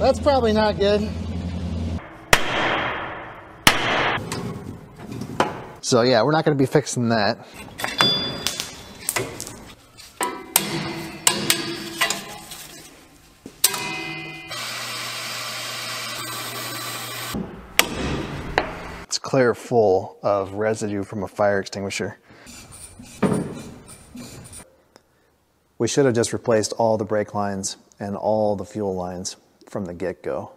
That's probably not good. So yeah, we're not going to be fixing that. It's clear full of residue from a fire extinguisher. We should have just replaced all the brake lines and all the fuel lines from the get-go.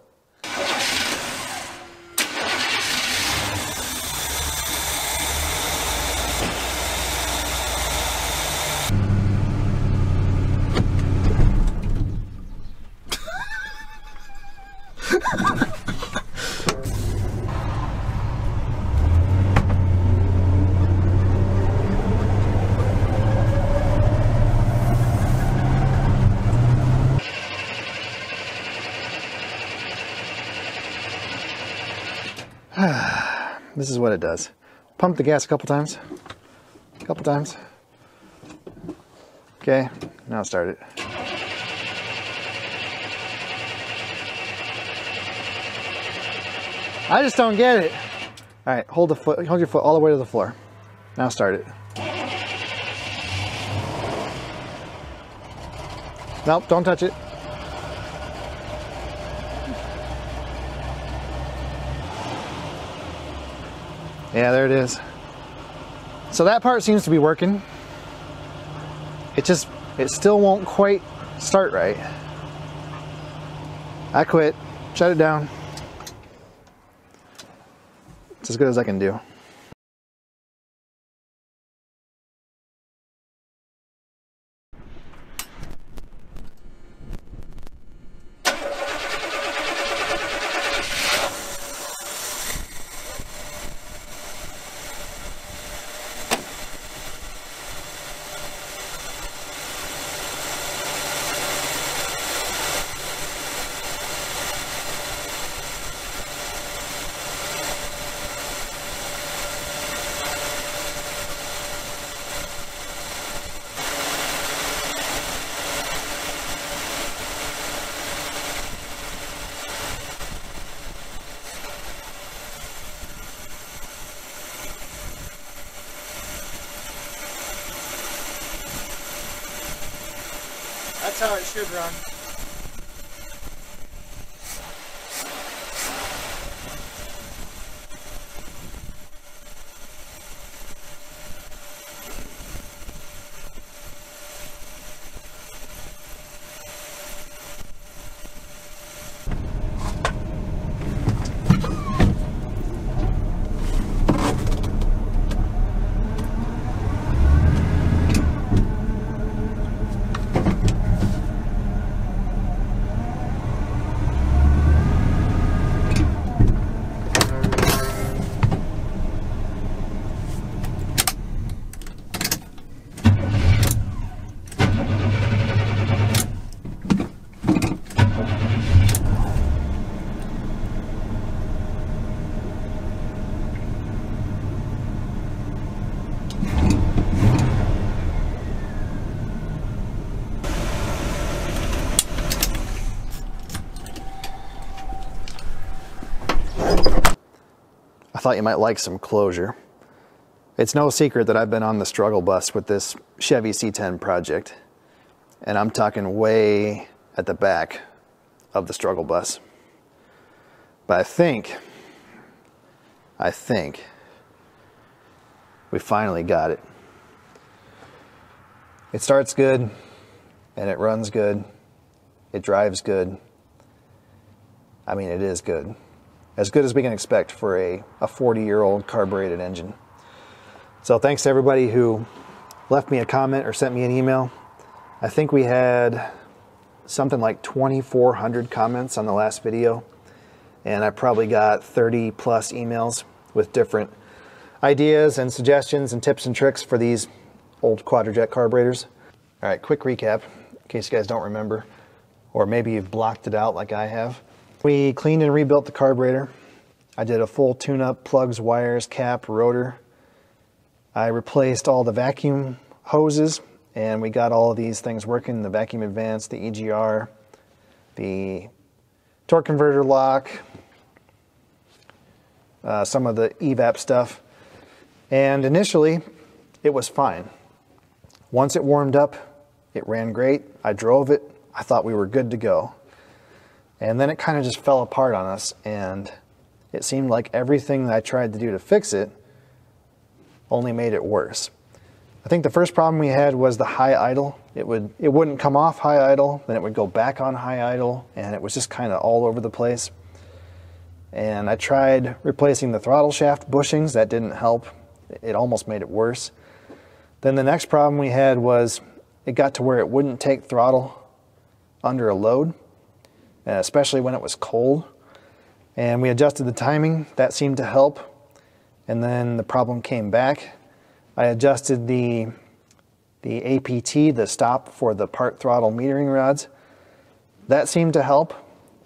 This is what it does. Pump the gas a couple times. Okay, now start it. I just don't get it. All right, hold your foot all the way to the floor. Now start it. Nope, don't touch it. Yeah, there it is. So that part seems to be working. It still won't quite start right. I quit. Shut it down. It's as good as I can do. That's how it should run. I thought you might like some closure. It's no secret that I've been on the struggle bus with this Chevy C10 project, and I'm talking way at the back of the struggle bus. But I think we finally got it. It starts good, and it runs good, it drives good. I mean, it is good. As good as we can expect for a 40-year-old carbureted engine. So thanks to everybody who left me a comment or sent me an email. I think we had something like 2,400 comments on the last video, and I probably got 30 plus emails with different ideas and suggestions and tips and tricks for these old quadrajet carburetors. All right, quick recap in case you guys don't remember, or maybe you've blocked it out like I have. We cleaned and rebuilt the carburetor. I did a full tune-up, plugs, wires, cap, rotor. I replaced all the vacuum hoses, and we got all of these things working, the vacuum advance, the EGR, the torque converter lock, some of the evap stuff. And initially, it was fine. Once it warmed up, it ran great. I drove it. I thought we were good to go. And then it kind of just fell apart on us, and it seemed like everything that I tried to do to fix it only made it worse. I think the first problem we had was the high idle. It wouldn't come off high idle, then it would go back on high idle, and it was just kind of all over the place. And I tried replacing the throttle shaft bushings. That didn't help. It almost made it worse. Then the next problem we had was it got to where it wouldn't take throttle under a load, especially when it was cold. And we adjusted the timing. That seemed to help. And then the problem came back. I adjusted the APT, the stop for the part throttle metering rods. That seemed to help.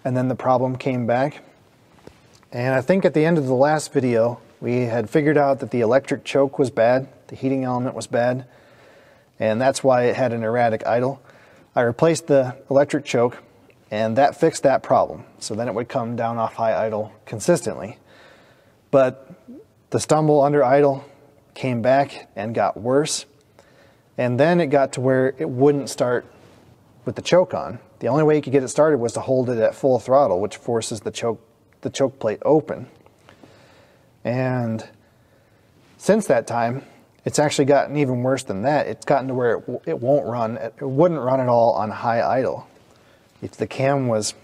And then the problem came back. And I think at the end of the last video, we had figured out that the electric choke was bad, the heating element was bad, and that's why it had an erratic idle. I replaced the electric choke, and that fixed that problem. So then it would come down off high idle consistently. But the stumble under idle came back and got worse. And then it got to where it wouldn't start with the choke on. The only way you could get it started was to hold it at full throttle, which forces the choke plate open. And since that time, it's actually gotten even worse than that. It's gotten to where it won't run. It wouldn't run at all on high idle. If the cam was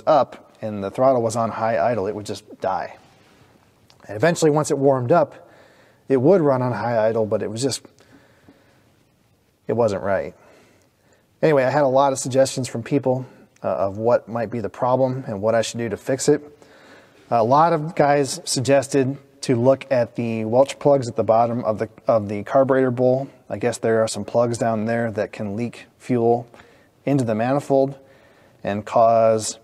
up and the throttle was on high idle, it would just die. And eventually, once it warmed up, it would run on high idle, but it wasn't right. Anyway, I had a lot of suggestions from people of what might be the problem and what I should do to fix it. A lot of guys suggested to look at the Welch plugs at the bottom of the carburetor bowl. I guess there are some plugs down there that can leak fuel into the manifold and cause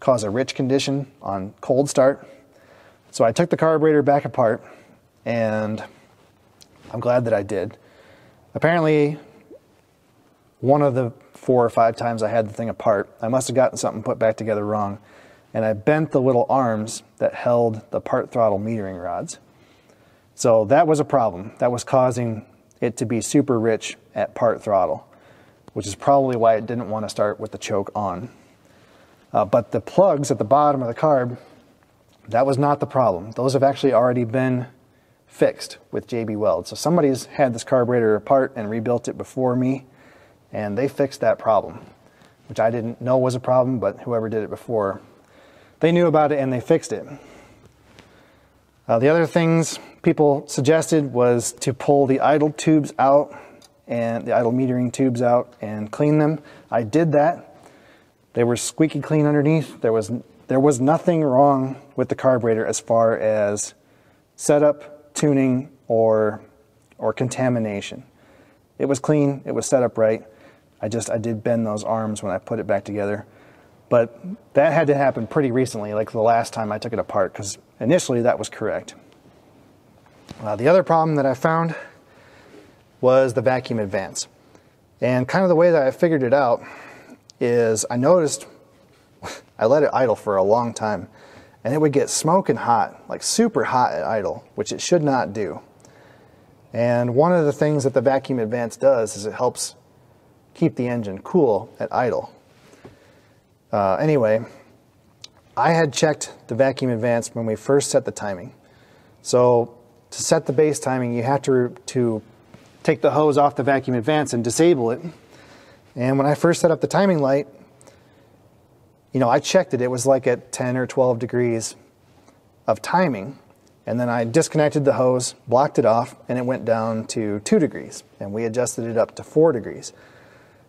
a rich condition on cold start. So I took the carburetor back apart, and I'm glad that I did. Apparently, one of the 4 or 5 times I had the thing apart, I must have gotten something put back together wrong, and I bent the little arms that held the part throttle metering rods. So that was a problem. That was causing it to be super rich at part throttle, which is probably why it didn't want to start with the choke on. But the plugs at the bottom of the carb, that was not the problem. Those have actually already been fixed with JB Weld. So somebody's had this carburetor apart and rebuilt it before me, and they fixed that problem, which I didn't know was a problem, but whoever did it before, they knew about it and they fixed it. The other things people suggested was to pull the idle tubes out and the idle metering tubes out and clean them. I did that. They were squeaky clean underneath. There was nothing wrong with the carburetor as far as setup, tuning, or contamination. It was clean. It was set up right. I did bend those arms when I put it back together. But that had to happen pretty recently, like the last time I took it apart, because initially that was correct. The other problem that I found was the vacuum advance. And kind of the way that I figured it out is I noticed I let it idle for a long time, and it would get smoking hot, like super hot at idle, which it should not do. And one of the things that the vacuum advance does is it helps keep the engine cool at idle. Anyway, I had checked the vacuum advance when we first set the timing. So to set the base timing, you have to take the hose off the vacuum advance and disable it. And when I first set up the timing light, I checked it. It was like at 10 or 12 degrees of timing. And then I disconnected the hose, blocked it off, and it went down to 2 degrees. And we adjusted it up to 4 degrees.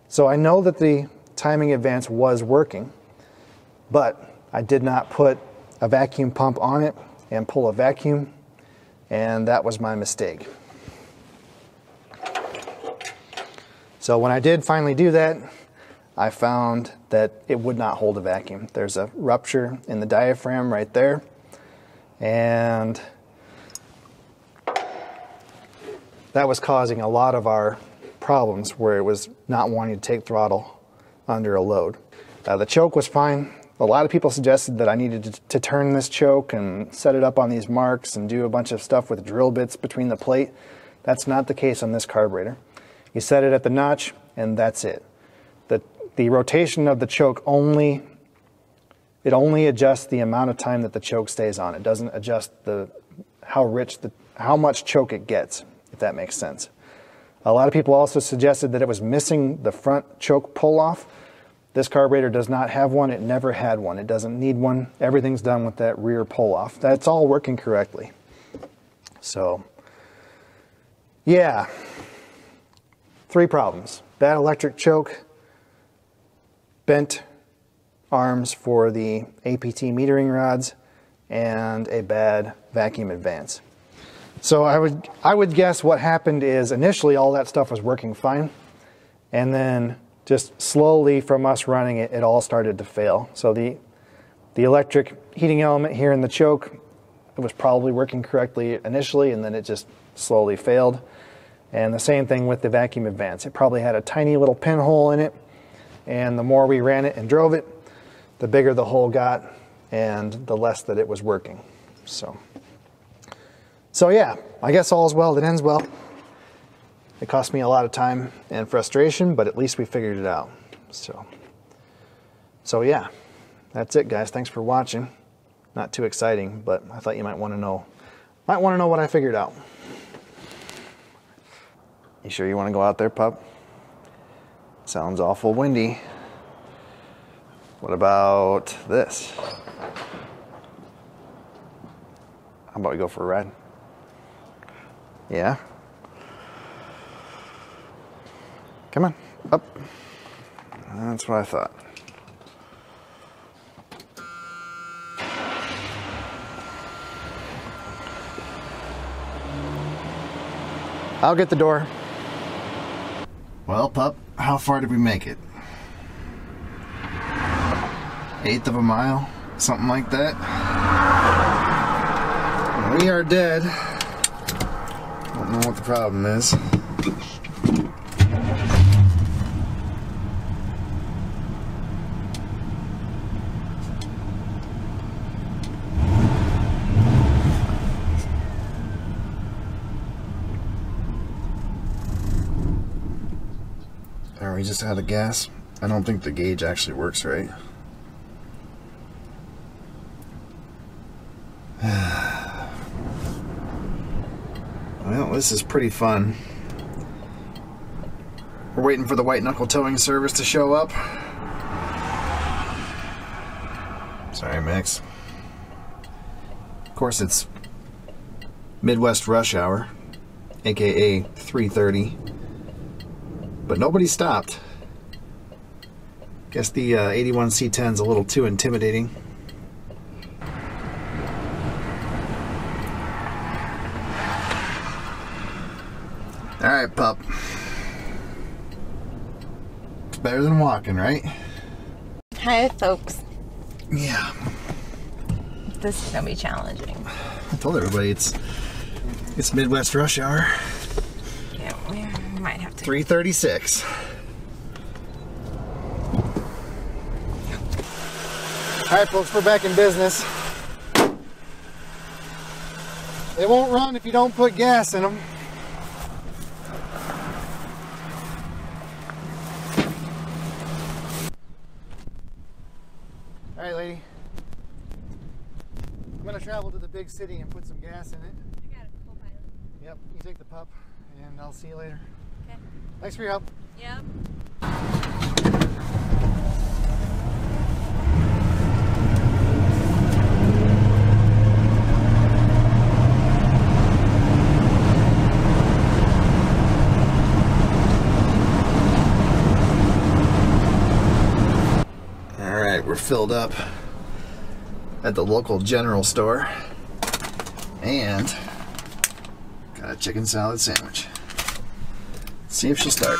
So I know that the timing advance was working, but I did not put a vacuum pump on it and pull a vacuum, and that was my mistake. So when I did finally do that, I found that it would not hold a vacuum. There's a rupture in the diaphragm right there, and that was causing a lot of our problems where it was not wanting to take throttle under a load. The choke was fine. A lot of people suggested that I needed to turn this choke and set it up on these marks and do a bunch of stuff with drill bits between the plate. That's not the case on this carburetor. You set it at the notch and that's it. The rotation of the choke only adjusts the amount of time that the choke stays on. It doesn't adjust how much choke it gets, if that makes sense. A lot of people also suggested that it was missing the front choke pull-off. This carburetor does not have one. It never had one. It doesn't need one. Everything's done with that rear pull-off. That's all working correctly. So, yeah. 3 problems. Bad electric choke, bent arms for the APT metering rods, and a bad vacuum advance. So I would guess what happened is initially all that stuff was working fine, and then just slowly from us running it, it all started to fail. So the electric heating element here in the choke, it was probably working correctly initially, and then it just slowly failed. And the same thing with the vacuum advance. It probably had a tiny little pinhole in it, and the more we ran it and drove it, the bigger the hole got and the less that it was working. So yeah, I guess all's well that ends well. It cost me a lot of time and frustration, but at least we figured it out. So yeah, that's it, guys. Thanks for watching. Not too exciting, but I thought you might want to know what I figured out. You sure you want to go out there, pup? Sounds awful windy. What about this? How about we go for a ride? Yeah? Come on, up. That's what I thought. I'll get the door. Well, pup, how far did we make it? 1/8 of a mile? Something like that? We are dead. Don't know what the problem is. Are we just out of gas? I don't think the gauge actually works right. Well, this is pretty fun. We're waiting for the white knuckle towing service to show up. Sorry, Max. Of course, it's Midwest rush hour, aka 3:30. But nobody stopped. Guess the 81 C10's a little too intimidating. Alright, pup. It's better than walking, right? Hi, folks. Yeah. This is gonna be challenging. I told everybody it's Midwest rush hour. Yeah, we might have to. 3:36. Alright, folks, we're back in business. They won't run if you don't put gas in them. Alright, lady. I'm going to travel to the big city and put some gas in it. I got it, co-pilot. Yep, you take the pup, and I'll see you later. Okay. Thanks for your help. Yep. We're filled up at the local general store and got a chicken salad sandwich. Let's see if she'll start.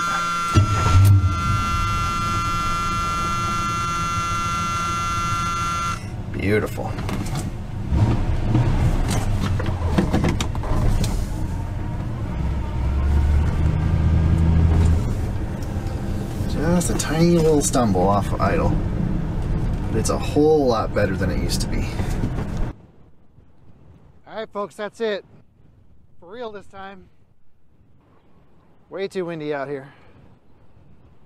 Beautiful. Just a tiny little stumble off of idle. but it's a whole lot better than it used to be. All right, folks, that's it. For real this time. Way too windy out here.